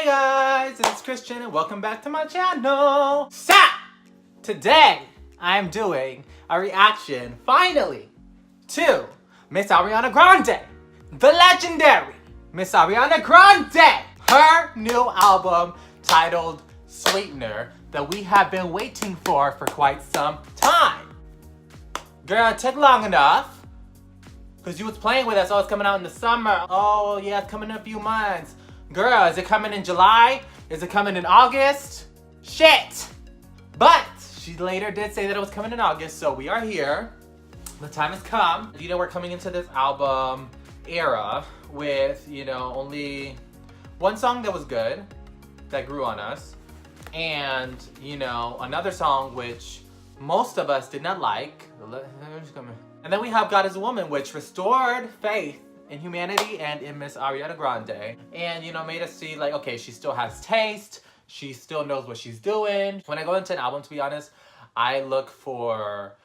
Hey guys, it's Xtian and welcome back to my channel. So, today I am doing a reaction, finally, to Miss Ariana Grande, the legendary Miss Ariana Grande, her new album titled Sweetener that we have been waiting for quite some time. Girl, it took long enough because you was playing with us. Oh, it's coming out in the summer. Oh yeah, it's coming in a few months. Girl, is it coming in July? Is it coming in August? Shit! But she later did say that it was coming in August, so we are here. The time has come. You know, we're coming into this album era with, you know, only one song that was good, that grew on us, and, you know, another song which most of us did not like. And then we have God is a Woman, which restored faith in humanity and in Miss Ariana Grande, and, you know, made us see like, okay, she still has taste, she still knows what she's doing. When I go into an album, to be honest, I look for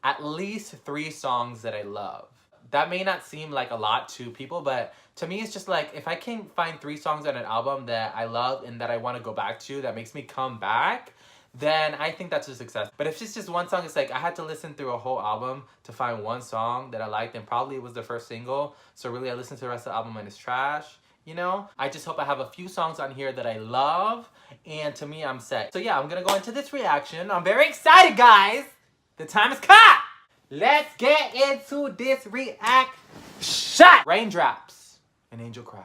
at least 3 songs that I love. That may not seem like a lot to people, but to me it's just like, if I can find 3 songs on an album that I love and that I want to go back to, that makes me come back, then I think that's a success. But if it's just one song, it's like I had to listen through a whole album to find one song that I liked, and probably it was the first single, so really I listened to the rest of the album and it's trash, you know? I just hope I have a few songs on here that I love, and to me I'm set. So yeah, I'm gonna go into this reaction. I'm very excited, guys! The time has come! Let's get into this reaction! Raindrops, an angel cried.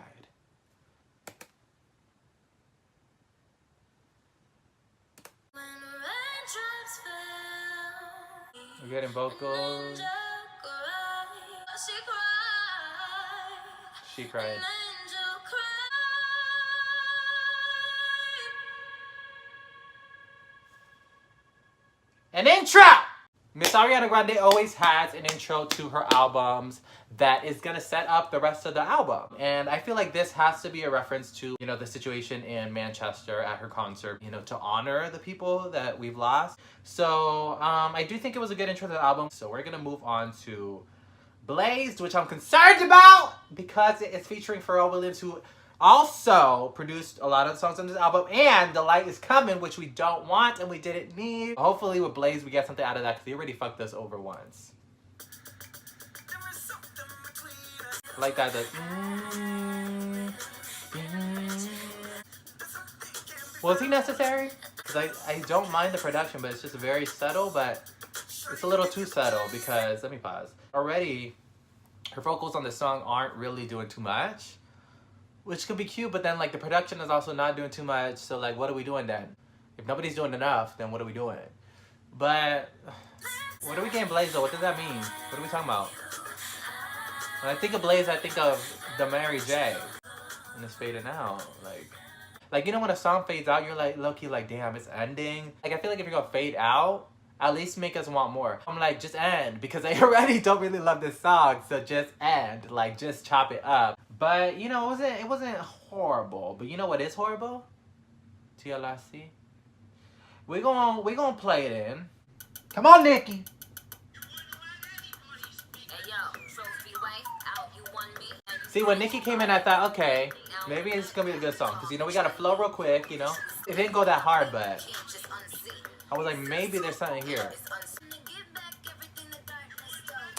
We're getting vocals. She cried. An intro! Miss Ariana Grande always has an intro to her albums that is gonna set up the rest of the album. And I feel like this has to be a reference to, you know, the situation in Manchester at her concert, you know, to honor the people that we've lost. So I do think it was a good intro to the album. So we're gonna move on to Blazed, which I'm concerned about because it is featuring Pharrell Williams, who also produced a lot of the songs on this album, and The Light Is Coming, which we don't want and we didn't need. Hopefully with Blaze we get something out of that, because he already fucked us over once. Like that, Was he necessary? Because I don't mind the production, but it's just very subtle, but it's a little too subtle because, let me pause. Already, her vocals on this song aren't really doing too much, which could be cute, but then like the production is also not doing too much, so like what are we doing then? If nobody's doing enough, then what are we doing? But what are we getting Blaze though? What does that mean? What are we talking about? When I think of Blaze, I think of the Mary J. And it's fading out. Like, you know when a song fades out, you're like low-key like, damn, it's ending. Like, I feel like if you're gonna fade out, at least make us want more. I'm like, just end, because I already don't really love this song, so just end. Like, just chop it up. But, you know, it wasn't horrible. But you know what is horrible? TLC. We gonna play it in. Come on, Nicki. See, when Nicki came in, I thought, okay, maybe it's gonna be a good song. Because, you know, we gotta flow real quick, you know? It didn't go that hard, but I was like, maybe there's something here.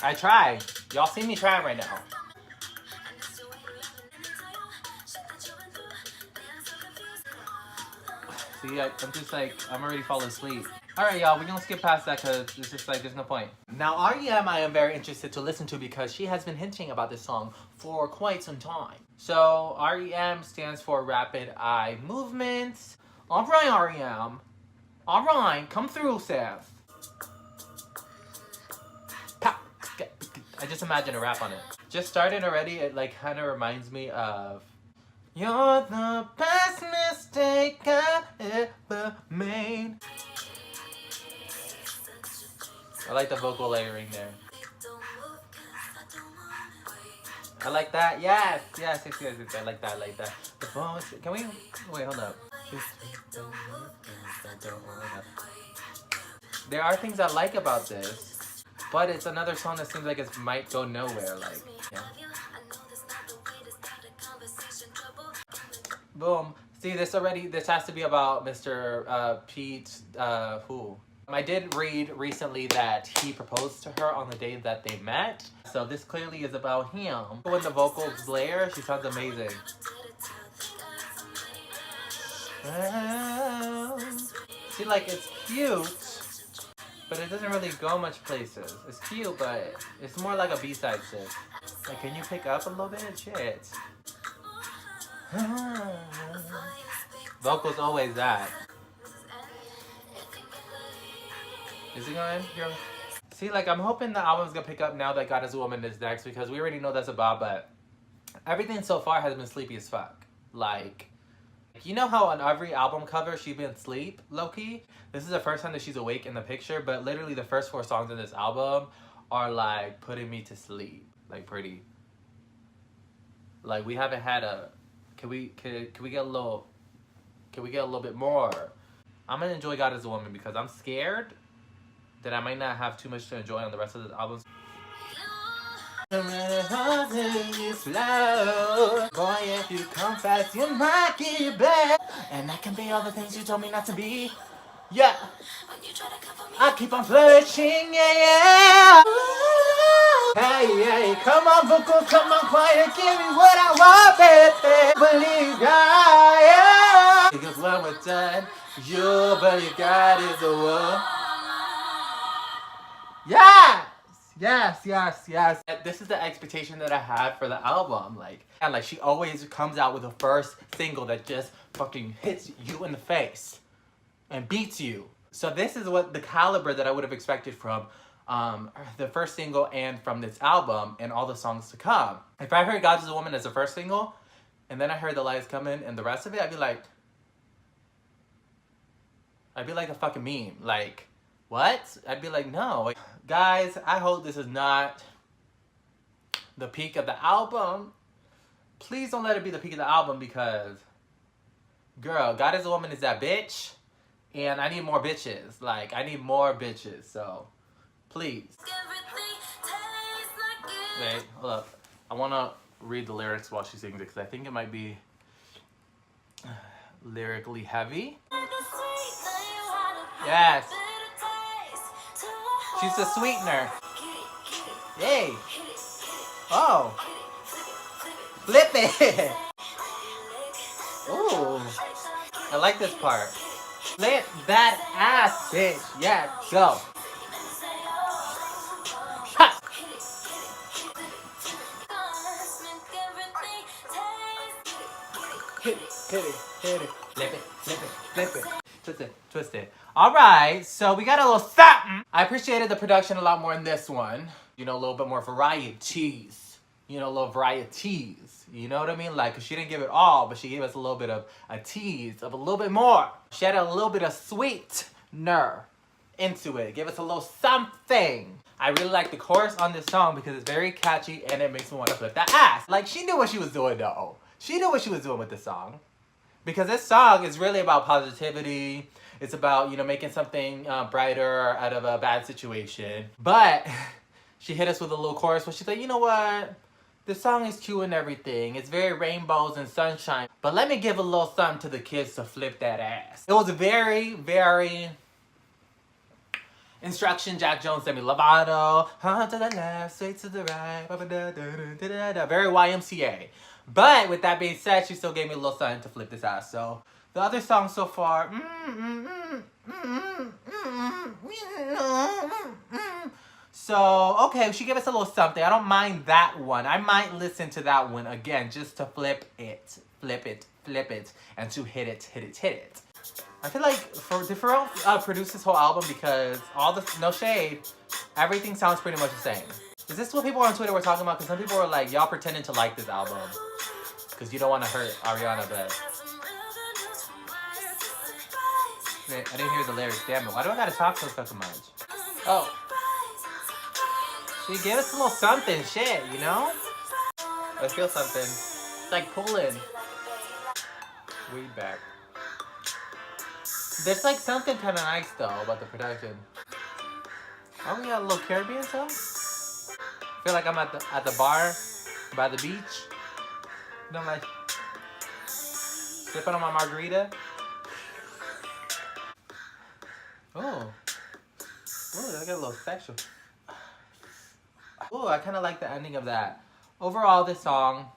I tried. Y'all see me trying right now. See, I'm just like, I'm already falling asleep. Alright, y'all, we're gonna skip past that because it's just like, there's no point. Now, R.E.M. I am very interested to listen to because she has been hinting about this song for quite some time. So, R.E.M. stands for Rapid Eye Movements. Alright, R.E.M. Alright, come through, Seth. I just imagine a rap on it. Just started already, it like kind of reminds me of "You're the best mistake I ever made." I like the vocal layering there. I like that. Yes. I like that. The voice. Can we? Wait, hold up. There are things I like about this, but it's another song that seems like it might go nowhere. Like, yeah. Boom. See, this has to be about Mr. Pete, who? I did read recently that he proposed to her on the day that they met. So this clearly is about him. When the vocals blare, she sounds amazing. See, like, it's cute, but it doesn't really go much places. It's cute, but it's more like a B-side shit. Like, can you pick up a little bit? Shit. Vocals always that. Is it going? See, like, I'm hoping the album's gonna pick up now that God is a Woman is next, because we already know that's about, but everything so far has been sleepy as fuck. Like, you know how on every album cover she's been asleep, low-key? This is the first time that she's awake in the picture, but literally the first 4 songs in this album are, like, putting me to sleep. Like, pretty. Like, we haven't had a... Can we get a little bit more? I'm gonna enjoy God as a Woman because I'm scared that I might not have too much to enjoy on the rest of the albums. Boy, if you come fast, you might get back. And I can be all the things you told me not to be. Yeah. I keep on flirting, yeah. Hey, hey, come on, vocals, come on, quiet, give me what I want, baby. Believe God, yeah. Because when we're done, you believe God is the one. Yes! Yes, yes, yes. This is the expectation that I had for the album. Like, and like she always comes out with a first single that just fucking hits you in the face and beats you. So this is what the caliber that I would have expected from the first single and from this album and all the songs to come. If I heard God is a Woman as the first single and then I heard The Lights Coming and the rest of it, I'd be like a fucking meme. Like, what? I'd be like, no. Guys, I hope this is not the peak of the album. Please don't let it be the peak of the album because, girl, God is a Woman is that bitch. And I need more bitches. Like, I need more bitches. So, please. Wait, hold up. I want to read the lyrics while she sings it because I think it might be lyrically heavy. Yes. She's a sweetener. Yay. Oh. Flip it. Ooh. I like this part. Flip that ass, bitch. Yeah, go. Ha. Hit it. Flip it. Twist it. Alright, so we got a little something. I appreciated the production a lot more in this one. You know, a little bit more varieties. You know, a little varieties. You know what I mean? Like, 'cause she didn't give it all, but she gave us a little bit of a tease of a little bit more. She had a little bit of sweetener into it. Give us a little something. I really like the chorus on this song because it's very catchy and it makes me want to flip that ass. Like, she knew what she was doing, though. She knew what she was doing with this song. Because this song is really about positivity. It's about, you know, making something brighter out of a bad situation. But she hit us with a little chorus where she's like, you know what? The song is cute and everything. It's very rainbows and sunshine. But let me give a little something to the kids to flip that ass. It was very, very instruction Jack Jones semi Lovato. To the left, straight to the right. Very YMCA. But with that being said, she still gave me a little something to flip this ass. So the other songs so far. So, okay, she gave us a little something. I don't mind that one. I might listen to that one again just to flip it, and to hit it. I feel like did Pharrell produce this whole album because no shade, everything sounds pretty much the same. Is this what people on Twitter were talking about? Because some people were like, y'all pretending to like this album because you don't want to hurt Ariana, but wait, I didn't hear the lyrics. Damn it! Why do I gotta talk so fucking much? Oh. She gave us a little something, shit, you know? I feel something. It's like pulling weed back. There's like something kind of nice though about the production. Oh, we got a little Caribbean song. I feel like I'm at the bar by the beach. You know, like Sipping on my margarita. Oh. Oh, I got a little sexual. Oh, I kind of like the ending of that. Overall, this song,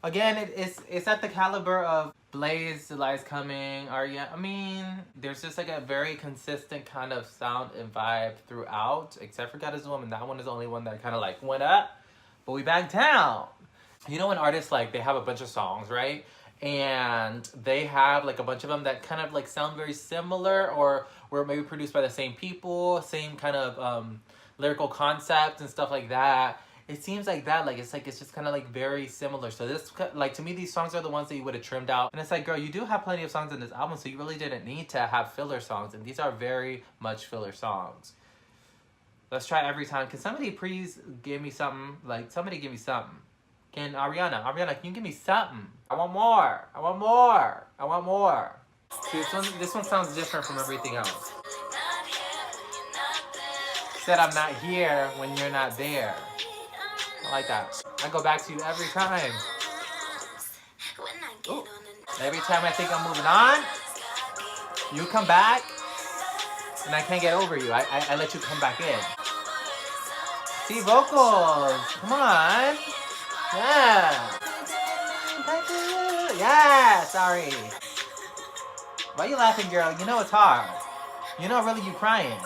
again, it's at the caliber of Blaze, The Light's Coming, R.E.M. I mean, there's just like a very consistent kind of sound and vibe throughout, except for God Is a Woman. That one is the only one that kind of like went up, but we back down. You know when artists, like, they have a bunch of songs, right? And they have like a bunch of them that kind of like sound very similar, or were maybe produced by the same people, same kind of lyrical concept and stuff like that. It seems like that, like it's just kind of like very similar. So this, like, to me, these songs are the ones that you would have trimmed out. And it's like, girl, you do have plenty of songs in this album, so you really didn't need to have filler songs. And these are very much filler songs. Let's try Every Time. Can somebody please give me something? Like, somebody give me something. Can Ariana, can you give me something? I want more. I want more. I want more. See, this one sounds different from everything else. Said I'm not here when you're not there. I like that. I go back to you every time. Ooh. Every time I think I'm moving on, you come back, and I can't get over you. I let you come back in. See, vocals. Come on. Yeah. Yeah, sorry. Why you laughing, girl? You know it's hard. You know really you crying.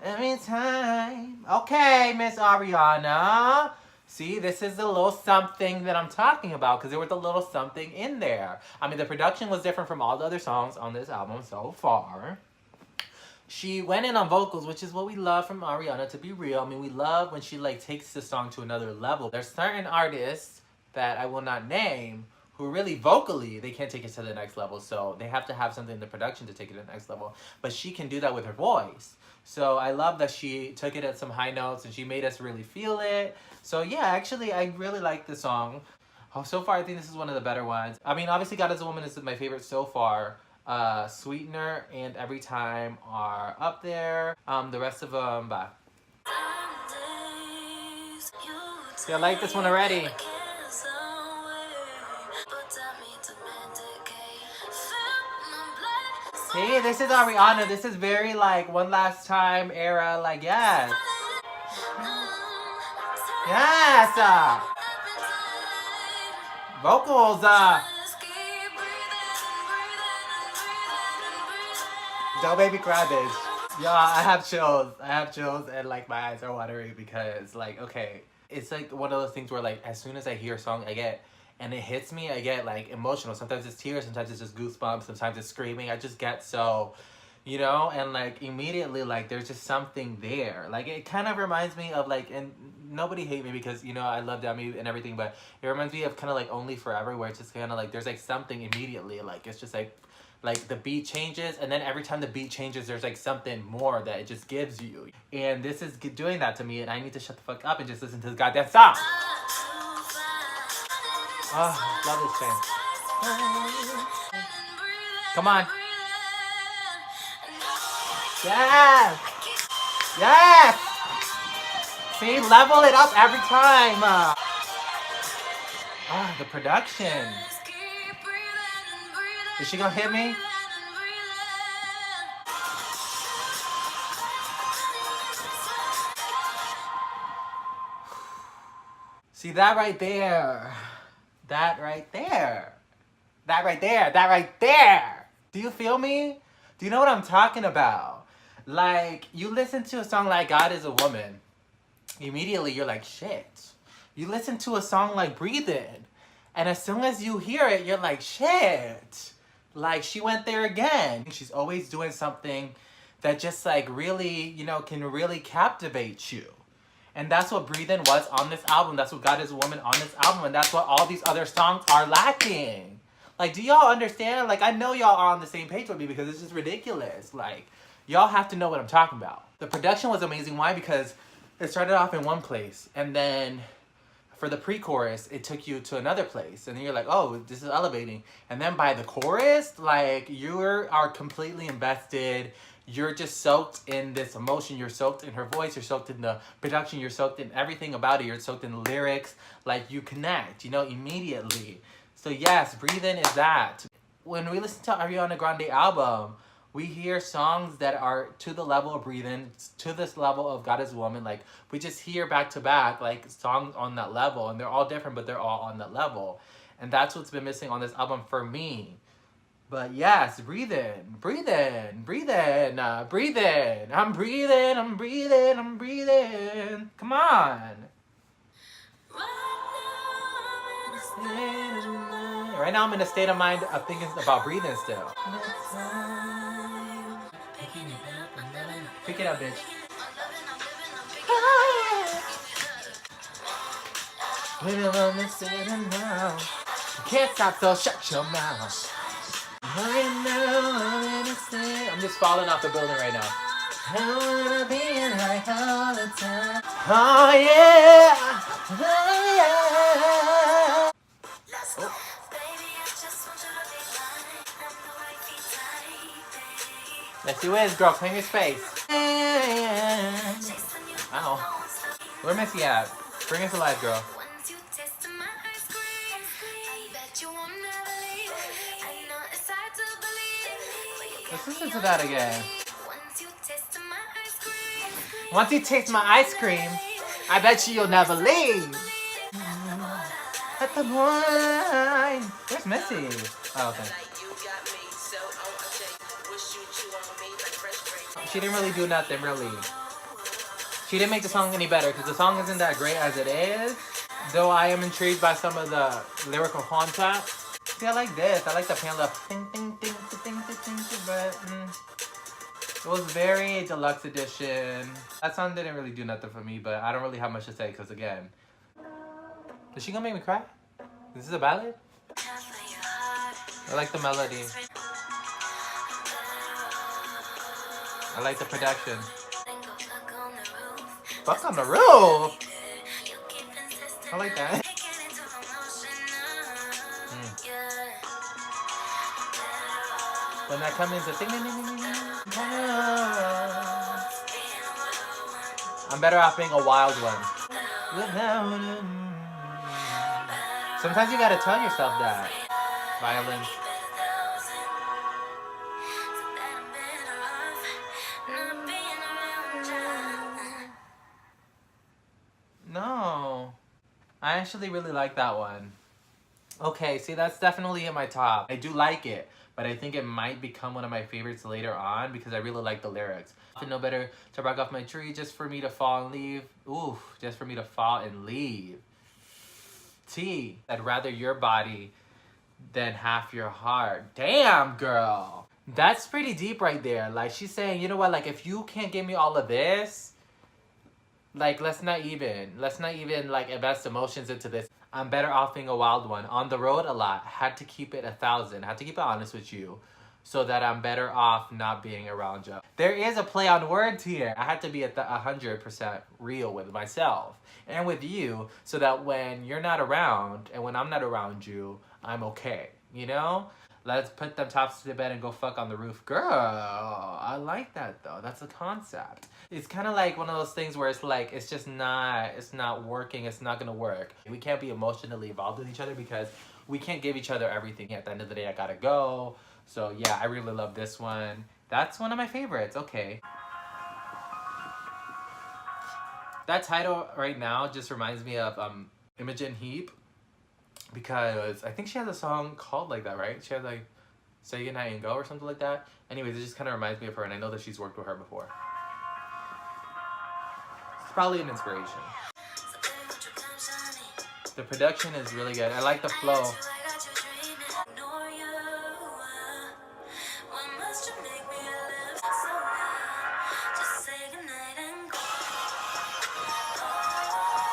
Every time. Okay, Miss Ariana. See, this is the little something that I'm talking about, because there was a little something in there. I mean, the production was different from all the other songs on this album so far. She went in on vocals, which is what we love from Ariana, to be real. I mean, we love when she like takes the song to another level. There's certain artists that I will not name who really vocally, they can't take it to the next level. So they have to have something in the production to take it to the next level. But she can do that with her voice. So I love that she took it at some high notes and she made us really feel it. So yeah, actually, I really like the song. Oh, so far, I think this is one of the better ones. I mean, obviously, God Is a Woman is my favorite so far. Sweetener and Every Time are up there. The rest of them, bye. See, I like this one already. See, this is Ariana. This is very like One Last Time era. Like, yes. Yes. Vocals. Don't baby cry, bitch. Y'all, I have chills. I have chills, and like my eyes are watering because, like, okay, it's like one of those things where, like, as soon as I hear a song, and it hits me, I get like emotional. Sometimes it's tears, sometimes it's just goosebumps, sometimes it's screaming. I just get so, you know, and like immediately, like, there's just something there. Like, it kind of reminds me of like, and nobody hate me because, you know, I love Demi and everything, but it reminds me of kind of like Only Forever, where it's just kind of like there's like something immediately, like it's just like the beat changes, and then every time the beat changes, there's like something more that it just gives you. And this is doing that to me, and I need to shut the fuck up and just listen to this goddamn song. Oh, love this thing. Come on. Yes. Yes. See, level it up every time. The production. Is she gonna hit me? See, that right there. That right there. That right there. That right there. Do you feel me? Do you know what I'm talking about? Like, you listen to a song like God Is a Woman, immediately you're like, shit. You listen to a song like Breathin, and as soon as you hear it, you're like, shit. Like, she went there again. She's always doing something that just like really, you know, can really captivate you. And that's what Breathin was on this album. That's what God Is a Woman on this album. And that's what all these other songs are lacking. Like, do y'all understand? Like, I know y'all are on the same page with me because it's just ridiculous. Like, y'all have to know what I'm talking about. The production was amazing. Why? Because it started off in one place. And then for the pre-chorus, it took you to another place. And then you're like, oh, this is elevating. And then by the chorus, like, you are completely invested. you're just soaked in this emotion. You're soaked in her voice. You're soaked in the production. You're soaked in everything about it. You're soaked in the lyrics. Like, you connect, you know, immediately. So yes, Breathin is that. When we listen to Ariana Grande album, we hear songs that are to the level of Breathin, to this level of God is a Woman. Like, we just hear back to back, like, songs on that level. And they're all different, but they're all on that level. And that's what's been missing on this album for me. But yes, breathin', breathin', breathin', breathin'. I'm breathing, I'm breathing, I'm breathing. Come on. Right now I'm in a state of mind of thinking about breathing still. Pick it up, bitch. Can't stop, so shut your mouth. I'm just falling off the building right now. Oh yeah, oh yeah. Oh. Yes, you is, girl. Clean your space. Ow. Where Missy at? Bring us alive, girl. Let's listen to that again. Once you taste my ice cream, I bet you'll never leave. At the wine. Where's Missy? Oh, okay. She didn't really do nothing, really. She didn't make the song any better because the song isn't that great as it is. Though I am intrigued by some of the lyrical content. See, I like this. I like the piano. But it was very deluxe edition. That song didn't really do nothing for me, but I don't really have much to say because, again, is she gonna make me cry? Is this a ballad? I like the melody. I like the production. Fuck on the roof! I like that. When that comes into thing, I'm better off being a wild one. Sometimes you gotta tell yourself that. Violence. No. I actually really like that one. Okay, see, that's definitely in my top. I do like it, but I think it might become one of my favorites later on because I really like the lyrics. I know better to rock off my tree just for me to fall and leave. Oof, just for me to fall and leave. T, I'd rather your body than half your heart. Damn, girl. That's pretty deep right there. Like, she's saying, you know what, like, if you can't give me all of this, like, let's not even, like, invest emotions into this. I'm better off being a wild one. On the road a lot. Had to keep it 1,000. Had to keep it honest with you. So that I'm better off not being around you. There is a play on words here. I had to be at the 100% real with myself. And with you. So that when you're not around, and when I'm not around you, I'm okay. You know? Let's put them tops to the bed and go fuck on the roof. Girl, I like that though. That's a concept. It's kind of like one of those things where it's like, it's not working. It's not going to work. We can't be emotionally involved with each other because we can't give each other everything. At the end of the day, I gotta go. So yeah, I really love this one. That's one of my favorites. Okay. That title right now just reminds me of Imogen Heap. Because I think she has a song called like that, right? She has like Say Goodnight and Go or something like that. Anyways, it just kind of reminds me of her, and I know that she's worked with her before. It's probably an inspiration. The production is really good. I like the flow.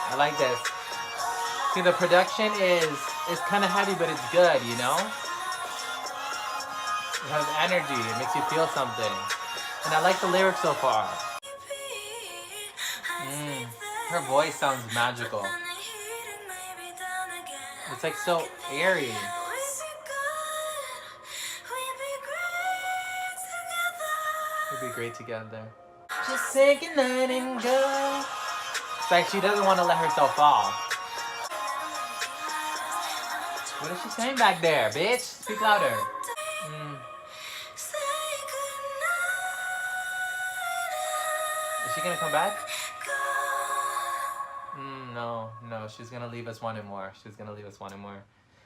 I like this. See, the production is kind of heavy, but it's good, you know? It has energy. It makes you feel something. And I like the lyrics so far. Her voice sounds magical. It's like so airy. We'd be great together. Just say goodnight and go. It's like she doesn't want to let herself fall. What is she saying back there, bitch? Speak louder. Mm. Is she gonna come back? No, she's gonna leave us wanting more. She's gonna leave us wanting more.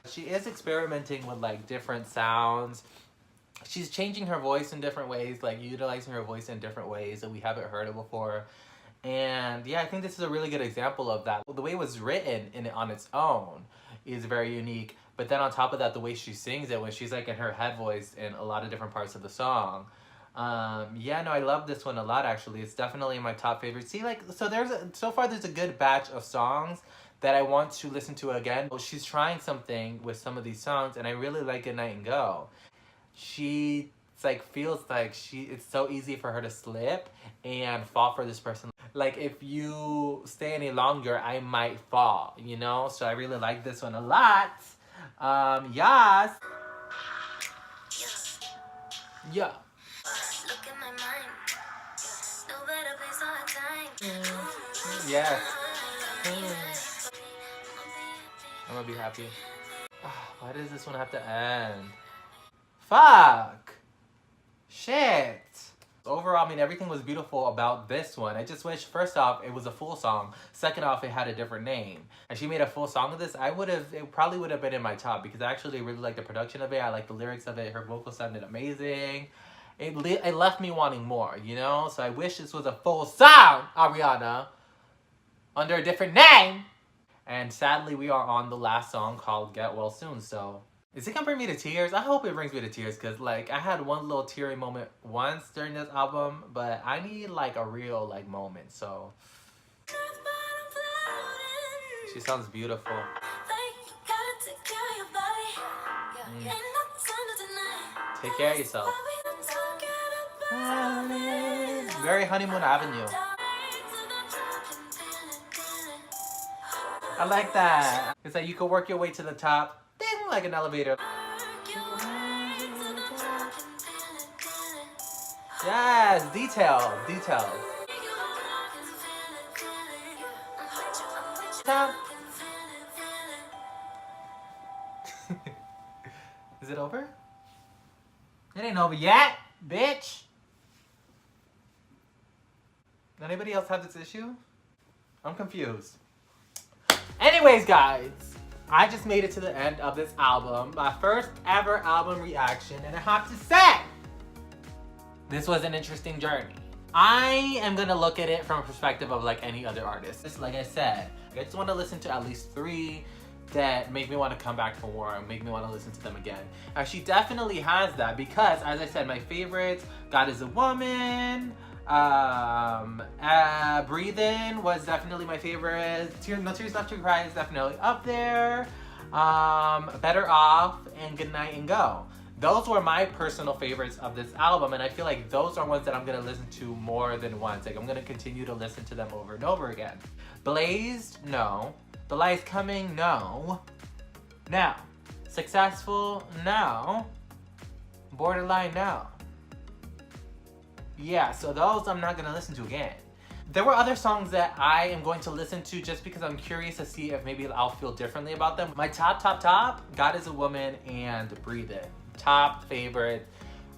She is experimenting with like different sounds. She's changing her voice in different ways, like utilizing her voice in different ways that we haven't heard it before. And yeah, I think this is a really good example of that. The way it was written on its own is very unique. But then on top of that, the way she sings it when she's like in her head voice in a lot of different parts of the song. Yeah, no, I love this one a lot actually. It's definitely my top favorite. See, like, so far there's a good batch of songs that I want to listen to again. She's trying something with some of these songs and I really like Goodnight and Go. She feels like it's so easy for her to slip and fall for this person. Like, if you stay any longer, I might fall, you know? So I really like this one a lot. Yes. Yeah. Yes. I'm gonna be happy. Why does this one have to end? Fuck! Shit! Overall, I mean, everything was beautiful about this one. I just wish, first off, it was a full song. Second off, it had a different name. And she made a full song of this, it probably would have been in my top because I actually really like the production of it. I like the lyrics of it. Her vocals sounded amazing. It left me wanting more, you know? So I wish this was a full song, Ariana, under a different name. And sadly, we are on the last song called Get Well Soon, so... Is it gonna bring me to tears? I hope it brings me to tears because, like, I had one little teary moment once during this album, but I need, like, a real, like, moment, so... She sounds beautiful. Take care of yourself. Very Honeymoon Avenue. I like that. It's like you can work your way to the top, ding, like an elevator. Yes, details. Top. Is it over? It ain't over yet, bitch. Anybody else have this issue? I'm confused. Anyways, guys, I just made it to the end of this album. My first ever album reaction, and I have to say, this was an interesting journey. I am gonna look at it from a perspective of like any other artist. Just like I said, I just want to listen to at least 3 that make me want to come back for more and make me want to listen to them again. And she definitely has that because, as I said, my favorites, God Is a Woman, Breathin was definitely my favorite. No Tears Left to Cry is definitely up there. Better Off and Goodnight and Go. Those were my personal favorites of this album, and I feel like those are ones that I'm gonna listen to more than once. Like, I'm gonna continue to listen to them over and over again. Blazed, no. The Light's Coming, no. Now, Successful, no. Borderline, no. Yeah, so those I'm not gonna listen to again. There were other songs that I am going to listen to just because I'm curious to see if maybe I'll feel differently about them. My top, God Is a Woman and Breathin. Top favorite.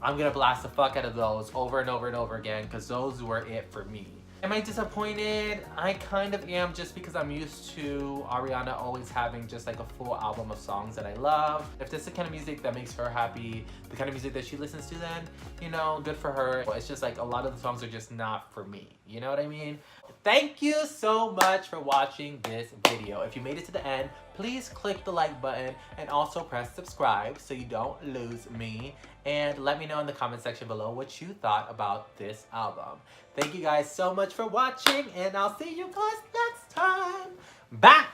I'm gonna blast the fuck out of those over and over and over again because those were it for me. Am I disappointed? I kind of am, just because I'm used to Ariana always having just like a full album of songs that I love. If this is the kind of music that makes her happy, the kind of music that she listens to, then, you know, good for her. It's just like a lot of the songs are just not for me. You know what I mean? Thank you so much for watching this video. If you made it to the end, please click the like button and also press subscribe so you don't lose me. And let me know in the comment section below what you thought about this album. Thank you guys so much for watching, and I'll see you guys next time. Bye!